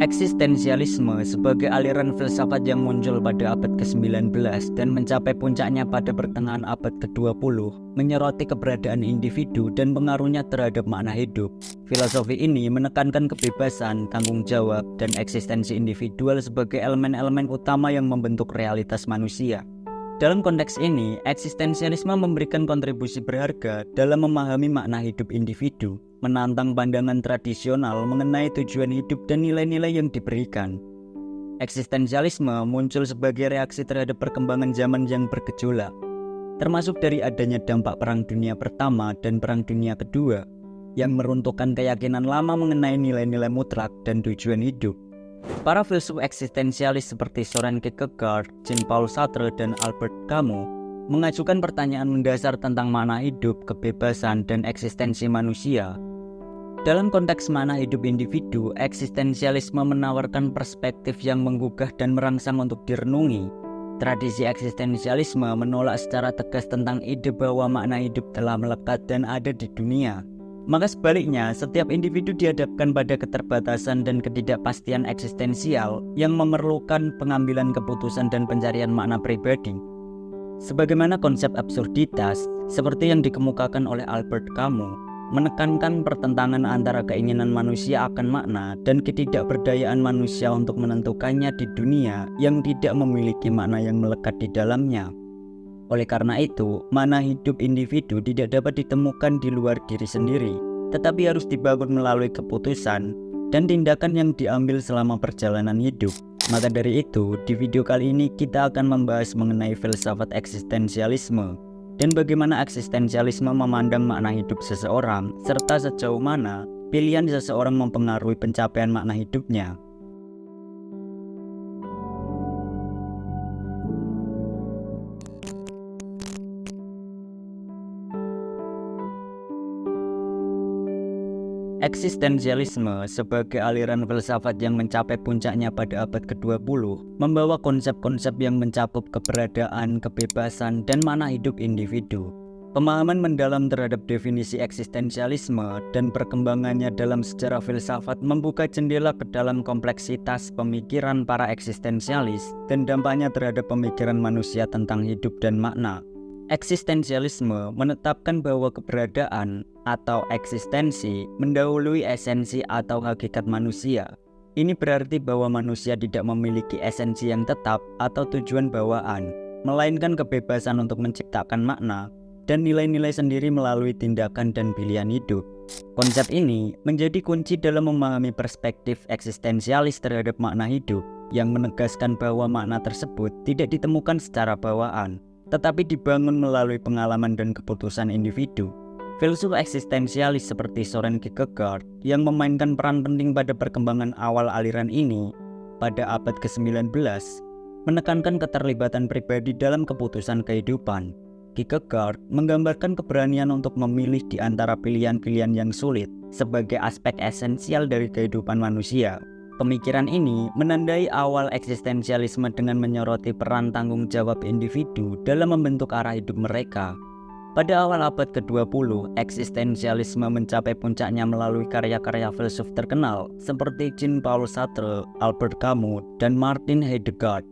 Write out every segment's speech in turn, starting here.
Eksistensialisme sebagai aliran filsafat yang muncul pada abad ke-19 dan mencapai puncaknya pada pertengahan abad ke-20 menyoroti keberadaan individu dan pengaruhnya terhadap makna hidup. Filosofi ini menekankan kebebasan, tanggung jawab, dan eksistensi individual sebagai elemen-elemen utama yang membentuk realitas manusia. Dalam konteks ini, eksistensialisme memberikan kontribusi berharga dalam memahami makna hidup individu, menantang pandangan tradisional mengenai tujuan hidup dan nilai-nilai yang diberikan. Eksistensialisme muncul sebagai reaksi terhadap perkembangan zaman yang bergejolak, termasuk dari adanya dampak Perang Dunia Pertama dan Perang Dunia Kedua, yang meruntuhkan keyakinan lama mengenai nilai-nilai mutlak dan tujuan hidup. Para filsuf eksistensialis seperti Søren Kierkegaard, Jean-Paul Sartre, dan Albert Camus mengajukan pertanyaan mendasar tentang makna hidup, kebebasan, dan eksistensi manusia. Dalam konteks makna hidup individu, eksistensialisme menawarkan perspektif yang menggugah dan merangsang untuk direnungi. Tradisi eksistensialisme menolak secara tegas tentang ide bahwa makna hidup telah melekat dan ada di dunia. Maka sebaliknya, setiap individu dihadapkan pada keterbatasan dan ketidakpastian eksistensial yang memerlukan pengambilan keputusan dan pencarian makna pribadi. Sebagaimana konsep absurditas, seperti yang dikemukakan oleh Albert Camus, menekankan pertentangan antara keinginan manusia akan makna dan ketidakberdayaan manusia untuk menentukannya di dunia yang tidak memiliki makna yang melekat di dalamnya. Oleh karena itu, makna hidup individu tidak dapat ditemukan di luar diri sendiri, tetapi harus dibangun melalui keputusan dan tindakan yang diambil selama perjalanan hidup. Maka dari itu, di video kali ini kita akan membahas mengenai filsafat eksistensialisme dan bagaimana eksistensialisme memandang makna hidup seseorang, serta sejauh mana pilihan seseorang mempengaruhi pencapaian makna hidupnya. Eksistensialisme sebagai aliran filsafat yang mencapai puncaknya pada abad ke-20 membawa konsep-konsep yang mencakup keberadaan, kebebasan, dan makna hidup individu. Pemahaman mendalam terhadap definisi eksistensialisme dan perkembangannya dalam sejarah filsafat membuka jendela ke dalam kompleksitas pemikiran para eksistensialis dan dampaknya terhadap pemikiran manusia tentang hidup dan makna. Eksistensialisme menetapkan bahwa keberadaan atau eksistensi mendahului esensi atau hakikat manusia. Ini berarti bahwa manusia tidak memiliki esensi yang tetap atau tujuan bawaan, melainkan kebebasan untuk menciptakan makna dan nilai-nilai sendiri melalui tindakan dan pilihan hidup. Konsep ini menjadi kunci dalam memahami perspektif eksistensialis terhadap makna hidup, yang menegaskan bahwa makna tersebut tidak ditemukan secara bawaan, tetapi dibangun melalui pengalaman dan keputusan individu. Filsuf eksistensialis seperti Søren Kierkegaard yang memainkan peran penting pada perkembangan awal aliran ini pada abad ke-19 menekankan keterlibatan pribadi dalam keputusan kehidupan. Kierkegaard menggambarkan keberanian untuk memilih di antara pilihan-pilihan yang sulit sebagai aspek esensial dari kehidupan manusia. Pemikiran ini menandai awal eksistensialisme dengan menyoroti peran tanggung jawab individu dalam membentuk arah hidup mereka. Pada awal abad ke-20, eksistensialisme mencapai puncaknya melalui karya-karya filsuf terkenal seperti Jean-Paul Sartre, Albert Camus, dan Martin Heidegger.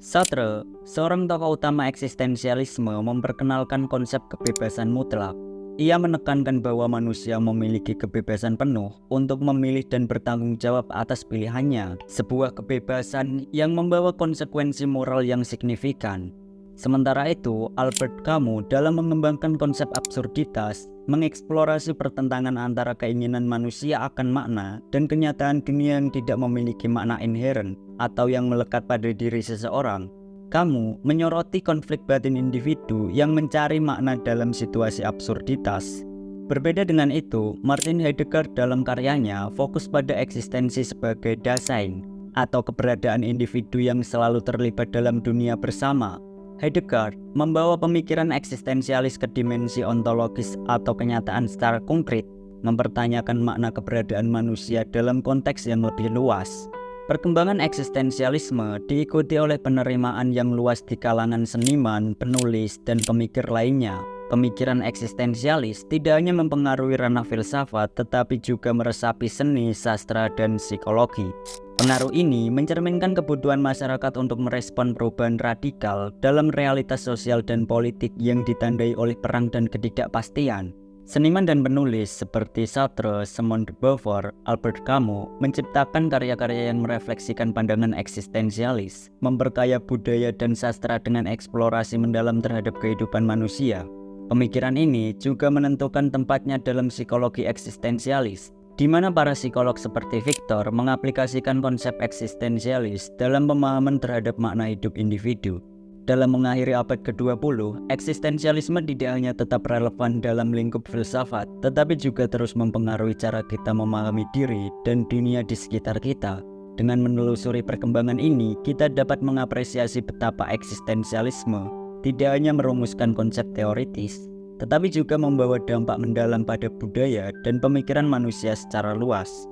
Sartre, seorang tokoh utama eksistensialisme, memperkenalkan konsep kebebasan mutlak. Ia menekankan bahwa manusia memiliki kebebasan penuh untuk memilih dan bertanggung jawab atas pilihannya, sebuah kebebasan yang membawa konsekuensi moral yang signifikan. Sementara itu, Albert Camus dalam mengembangkan konsep absurditas mengeksplorasi pertentangan antara keinginan manusia akan makna dan kenyataan dunia yang tidak memiliki makna inheren atau yang melekat pada diri seseorang. Camus menyoroti konflik batin individu yang mencari makna dalam situasi absurditas. Berbeda dengan itu, Martin Heidegger dalam karyanya fokus pada eksistensi sebagai Dasein atau keberadaan individu yang selalu terlibat dalam dunia bersama. Heidegger membawa pemikiran eksistensialis ke dimensi ontologis atau kenyataan secara konkret, mempertanyakan makna keberadaan manusia dalam konteks yang lebih luas. Perkembangan eksistensialisme diikuti oleh penerimaan yang luas di kalangan seniman, penulis, dan pemikir lainnya. Pemikiran eksistensialis tidak hanya mempengaruhi ranah filsafat, tetapi juga meresapi seni, sastra, dan psikologi. Pengaruh ini mencerminkan kebutuhan masyarakat untuk merespon perubahan radikal dalam realitas sosial dan politik yang ditandai oleh perang dan ketidakpastian. Seniman dan penulis seperti Sartre, Simone de Beauvoir, Albert Camus menciptakan karya-karya yang merefleksikan pandangan eksistensialis, memperkaya budaya dan sastra dengan eksplorasi mendalam terhadap kehidupan manusia. Pemikiran ini juga menentukan tempatnya dalam psikologi eksistensialis, di mana para psikolog seperti Victor mengaplikasikan konsep eksistensialis dalam pemahaman terhadap makna hidup individu. Dalam mengakhiri abad ke-20, eksistensialisme tidak hanya tetap relevan dalam lingkup filsafat, tetapi juga terus mempengaruhi cara kita memahami diri dan dunia di sekitar kita. Dengan menelusuri perkembangan ini, kita dapat mengapresiasi betapa eksistensialisme tidak hanya merumuskan konsep teoritis, tetapi juga membawa dampak mendalam pada budaya dan pemikiran manusia secara luas.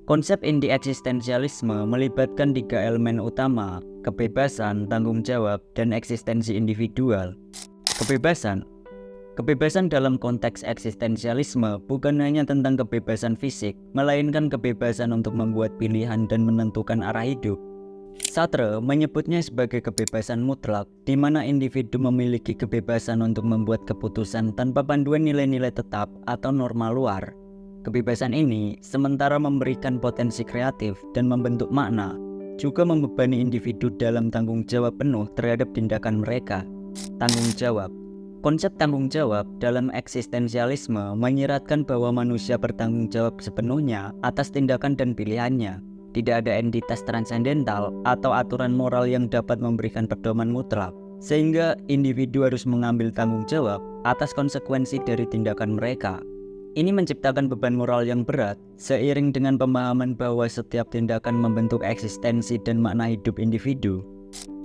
Konsep inti eksistensialisme melibatkan 3 elemen utama: kebebasan, tanggung jawab, dan eksistensi individual. Kebebasan dalam konteks eksistensialisme bukan hanya tentang kebebasan fisik, melainkan kebebasan untuk membuat pilihan dan menentukan arah hidup. Sartre menyebutnya sebagai kebebasan mutlak, di mana individu memiliki kebebasan untuk membuat keputusan tanpa panduan nilai-nilai tetap atau norma luar. Kebebasan ini sementara memberikan potensi kreatif dan membentuk makna, juga membebani individu dalam tanggung jawab penuh terhadap tindakan mereka. Tanggung jawab. Konsep tanggung jawab dalam eksistensialisme menyiratkan bahwa manusia bertanggung jawab sepenuhnya atas tindakan dan pilihannya. Tidak ada entitas transendental atau aturan moral yang dapat memberikan pedoman mutlak, sehingga individu harus mengambil tanggung jawab atas konsekuensi dari tindakan mereka. Ini menciptakan beban moral yang berat, seiring dengan pemahaman bahwa setiap tindakan membentuk eksistensi dan makna hidup individu.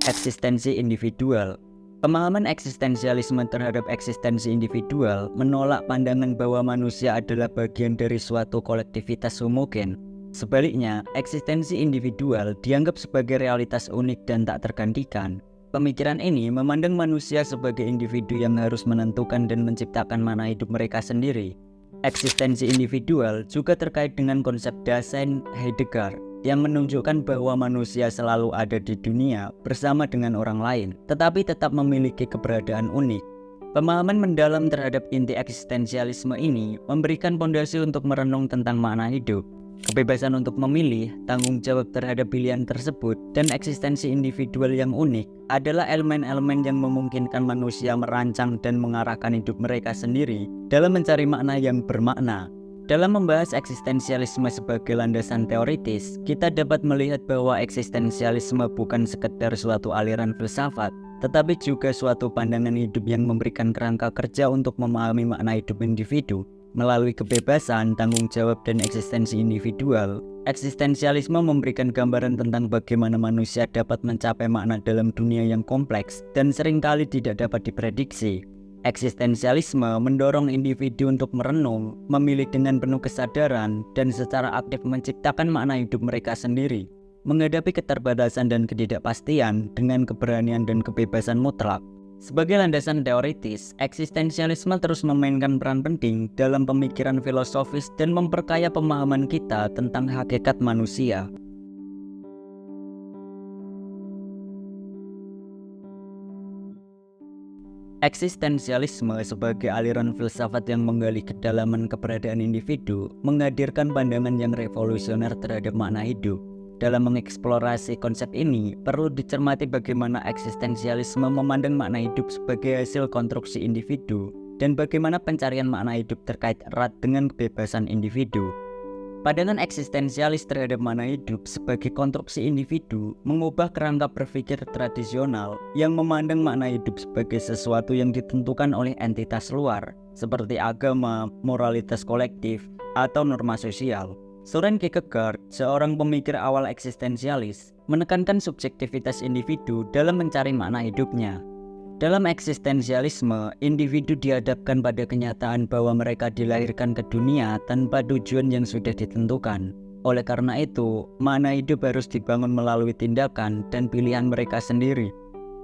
Eksistensi individual. Pemahaman eksistensialisme terhadap eksistensi individual menolak pandangan bahwa manusia adalah bagian dari suatu kolektivitas homogen. Sebaliknya, eksistensi individual dianggap sebagai realitas unik dan tak tergantikan. Pemikiran ini memandang manusia sebagai individu yang harus menentukan dan menciptakan makna hidup mereka sendiri. Eksistensi individual juga terkait dengan konsep Dasein Heidegger yang menunjukkan bahwa manusia selalu ada di dunia bersama dengan orang lain, tetapi tetap memiliki keberadaan unik. Pemahaman mendalam terhadap inti eksistensialisme ini memberikan fondasi untuk merenung tentang makna hidup. Kebebasan untuk memilih, tanggung jawab terhadap pilihan tersebut, dan eksistensi individual yang unik adalah elemen-elemen yang memungkinkan manusia merancang dan mengarahkan hidup mereka sendiri dalam mencari makna yang bermakna. Dalam membahas eksistensialisme sebagai landasan teoritis, kita dapat melihat bahwa eksistensialisme bukan sekedar suatu aliran filsafat, tetapi juga suatu pandangan hidup yang memberikan kerangka kerja untuk memahami makna hidup individu. Melalui kebebasan, tanggung jawab, dan eksistensi individual, eksistensialisme memberikan gambaran tentang bagaimana manusia dapat mencapai makna dalam dunia yang kompleks dan seringkali tidak dapat diprediksi. Eksistensialisme mendorong individu untuk merenung, memilih dengan penuh kesadaran, dan secara aktif menciptakan makna hidup mereka sendiri, menghadapi keterbatasan dan ketidakpastian dengan keberanian dan kebebasan mutlak. Sebagai landasan teoritis, eksistensialisme terus memainkan peran penting dalam pemikiran filosofis dan memperkaya pemahaman kita tentang hakikat manusia. Eksistensialisme sebagai aliran filsafat yang menggali kedalaman keberadaan individu menghadirkan pandangan yang revolusioner terhadap makna hidup. Dalam mengeksplorasi konsep ini, perlu dicermati bagaimana eksistensialisme memandang makna hidup sebagai hasil konstruksi individu dan bagaimana pencarian makna hidup terkait erat dengan kebebasan individu. Pandangan eksistensialis terhadap makna hidup sebagai konstruksi individu mengubah kerangka berpikir tradisional yang memandang makna hidup sebagai sesuatu yang ditentukan oleh entitas luar, seperti agama, moralitas kolektif, atau norma sosial. Søren Kierkegaard, seorang pemikir awal eksistensialis, menekankan subjektivitas individu dalam mencari makna hidupnya. Dalam eksistensialisme, individu dihadapkan pada kenyataan bahwa mereka dilahirkan ke dunia tanpa tujuan yang sudah ditentukan. Oleh karena itu, makna hidup harus dibangun melalui tindakan dan pilihan mereka sendiri.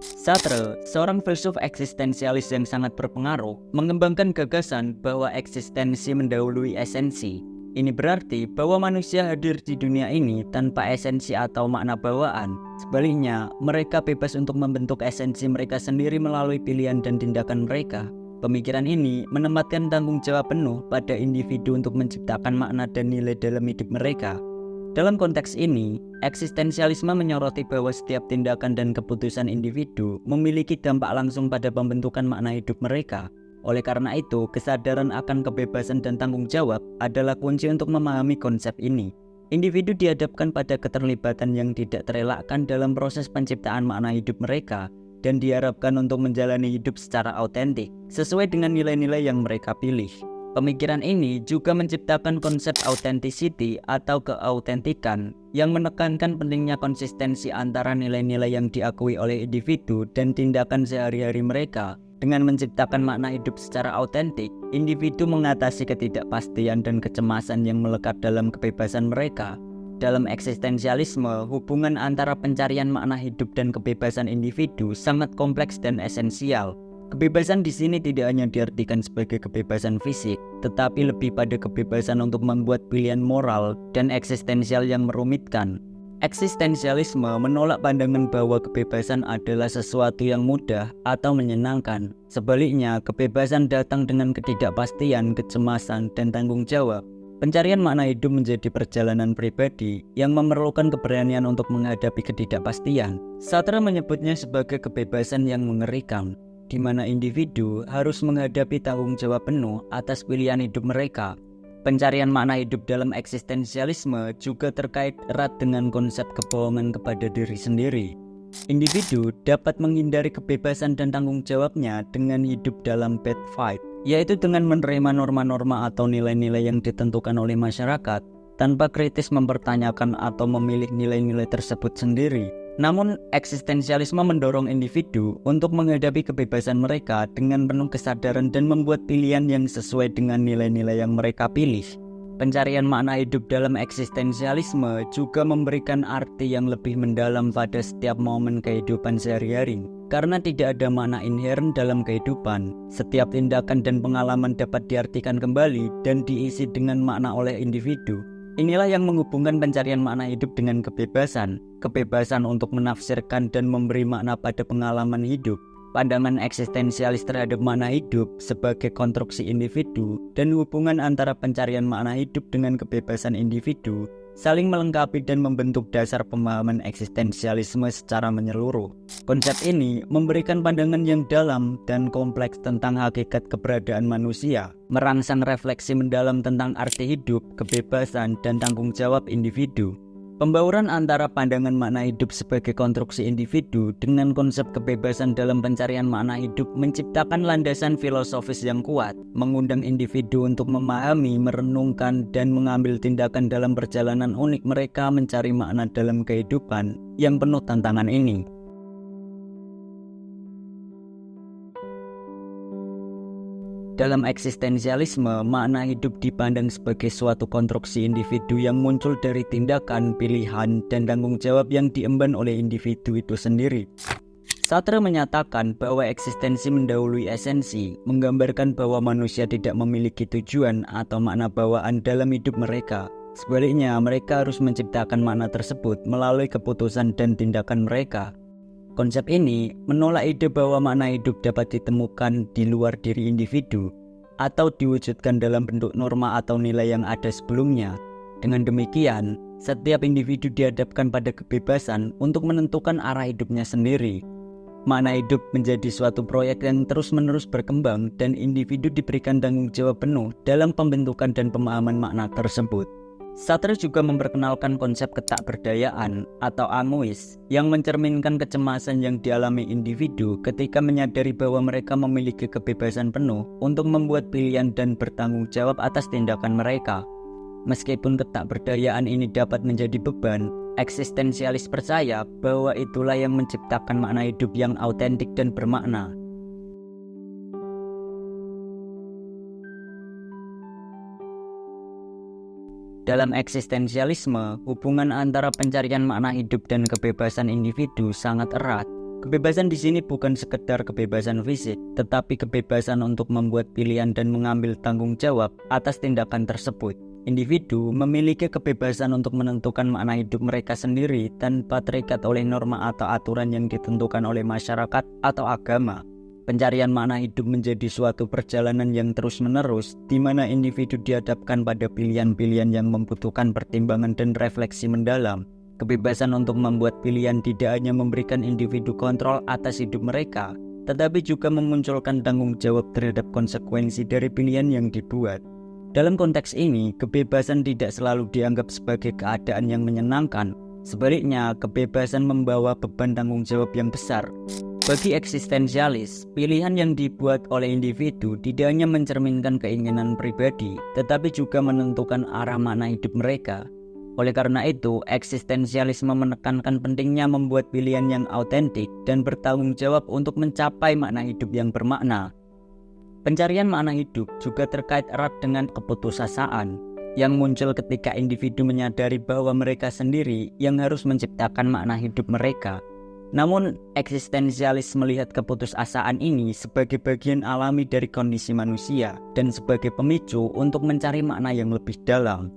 Sartre, seorang filsuf eksistensialis yang sangat berpengaruh, mengembangkan gagasan bahwa eksistensi mendahului esensi. Ini berarti bahwa manusia hadir di dunia ini tanpa esensi atau makna bawaan. Sebaliknya, mereka bebas untuk membentuk esensi mereka sendiri melalui pilihan dan tindakan mereka. Pemikiran ini menempatkan tanggung jawab penuh pada individu untuk menciptakan makna dan nilai dalam hidup mereka. Dalam konteks ini, eksistensialisme menyoroti bahwa setiap tindakan dan keputusan individu memiliki dampak langsung pada pembentukan makna hidup mereka. Oleh karena itu, kesadaran akan kebebasan dan tanggung jawab adalah kunci untuk memahami konsep ini. Individu dihadapkan pada keterlibatan yang tidak terelakkan dalam proses penciptaan makna hidup mereka dan diharapkan untuk menjalani hidup secara autentik, sesuai dengan nilai-nilai yang mereka pilih. Pemikiran ini juga menciptakan konsep authenticity atau keautentikan yang menekankan pentingnya konsistensi antara nilai-nilai yang diakui oleh individu dan tindakan sehari-hari mereka. Dengan menciptakan makna hidup secara autentik, individu mengatasi ketidakpastian dan kecemasan yang melekat dalam kebebasan mereka. Dalam eksistensialisme, hubungan antara pencarian makna hidup dan kebebasan individu sangat kompleks dan esensial. Kebebasan di sini tidak hanya diartikan sebagai kebebasan fisik, tetapi lebih pada kebebasan untuk membuat pilihan moral dan eksistensial yang merumitkan. Eksistensialisme menolak pandangan bahwa kebebasan adalah sesuatu yang mudah atau menyenangkan. Sebaliknya, kebebasan datang dengan ketidakpastian, kecemasan, dan tanggung jawab. Pencarian makna hidup menjadi perjalanan pribadi yang memerlukan keberanian untuk menghadapi ketidakpastian. Sartre menyebutnya sebagai kebebasan yang mengerikan, di mana individu harus menghadapi tanggung jawab penuh atas pilihan hidup mereka. Pencarian makna hidup dalam eksistensialisme juga terkait erat dengan konsep kebohongan kepada diri sendiri. Individu dapat menghindari kebebasan dan tanggung jawabnya dengan hidup dalam bad fight, yaitu dengan menerima norma-norma atau nilai-nilai yang ditentukan oleh masyarakat tanpa kritis mempertanyakan atau memilih nilai-nilai tersebut sendiri. Namun, eksistensialisme mendorong individu untuk menghadapi kebebasan mereka dengan penuh kesadaran dan membuat pilihan yang sesuai dengan nilai-nilai yang mereka pilih. Pencarian makna hidup dalam eksistensialisme juga memberikan arti yang lebih mendalam pada setiap momen kehidupan sehari-hari. Karena tidak ada makna inheren dalam kehidupan, setiap tindakan dan pengalaman dapat diartikan kembali dan diisi dengan makna oleh individu. Inilah yang menghubungkan pencarian makna hidup dengan kebebasan. Kebebasan untuk menafsirkan dan memberi makna pada pengalaman hidup. Pandangan eksistensialis terhadap makna hidup sebagai konstruksi individu dan hubungan antara pencarian makna hidup dengan kebebasan individu saling melengkapi dan membentuk dasar pemahaman eksistensialisme secara menyeluruh. Konsep ini memberikan pandangan yang dalam dan kompleks tentang hakikat keberadaan manusia, merangsang refleksi mendalam tentang arti hidup, kebebasan, dan tanggung jawab individu. Pembauran antara pandangan makna hidup sebagai konstruksi individu dengan konsep kebebasan dalam pencarian makna hidup menciptakan landasan filosofis yang kuat, mengundang individu untuk memahami, merenungkan, dan mengambil tindakan dalam perjalanan unik mereka mencari makna dalam kehidupan yang penuh tantangan ini. Dalam eksistensialisme, makna hidup dipandang sebagai suatu konstruksi individu yang muncul dari tindakan, pilihan, dan tanggung jawab yang diemban oleh individu itu sendiri. Sartre menyatakan bahwa eksistensi mendahului esensi, menggambarkan bahwa manusia tidak memiliki tujuan atau makna bawaan dalam hidup mereka. Sebaliknya, mereka harus menciptakan makna tersebut melalui keputusan dan tindakan mereka. Konsep ini menolak ide bahwa makna hidup dapat ditemukan di luar diri individu atau diwujudkan dalam bentuk norma atau nilai yang ada sebelumnya. Dengan demikian, setiap individu dihadapkan pada kebebasan untuk menentukan arah hidupnya sendiri. Makna hidup menjadi suatu proyek yang terus-menerus berkembang dan individu diberikan tanggung jawab penuh dalam pembentukan dan pemahaman makna tersebut. Sartre juga memperkenalkan konsep ketakberdayaan atau amois yang mencerminkan kecemasan yang dialami individu ketika menyadari bahwa mereka memiliki kebebasan penuh untuk membuat pilihan dan bertanggung jawab atas tindakan mereka. Meskipun ketakberdayaan ini dapat menjadi beban, eksistensialis percaya bahwa itulah yang menciptakan makna hidup yang autentik dan bermakna. Dalam eksistensialisme, hubungan antara pencarian makna hidup dan kebebasan individu sangat erat. Kebebasan di sini bukan sekedar kebebasan fisik, tetapi kebebasan untuk membuat pilihan dan mengambil tanggung jawab atas tindakan tersebut. Individu memiliki kebebasan untuk menentukan makna hidup mereka sendiri tanpa terikat oleh norma atau aturan yang ditentukan oleh masyarakat atau agama. Pencarian makna hidup menjadi suatu perjalanan yang terus-menerus, di mana individu dihadapkan pada pilihan-pilihan yang membutuhkan pertimbangan dan refleksi mendalam. Kebebasan untuk membuat pilihan tidak hanya memberikan individu kontrol atas hidup mereka, tetapi juga memunculkan tanggung jawab terhadap konsekuensi dari pilihan yang dibuat. Dalam konteks ini, kebebasan tidak selalu dianggap sebagai keadaan yang menyenangkan. Sebaliknya, kebebasan membawa beban tanggung jawab yang besar. Bagi eksistensialis, pilihan yang dibuat oleh individu tidak hanya mencerminkan keinginan pribadi, tetapi juga menentukan arah makna hidup mereka. Oleh karena itu, eksistensialisme menekankan pentingnya membuat pilihan yang autentik dan bertanggung jawab untuk mencapai makna hidup yang bermakna. Pencarian makna hidup juga terkait erat dengan keputusasaan, yang muncul ketika individu menyadari bahwa mereka sendiri yang harus menciptakan makna hidup mereka. Namun, eksistensialis melihat keputusasaan ini sebagai bagian alami dari kondisi manusia dan sebagai pemicu untuk mencari makna yang lebih dalam.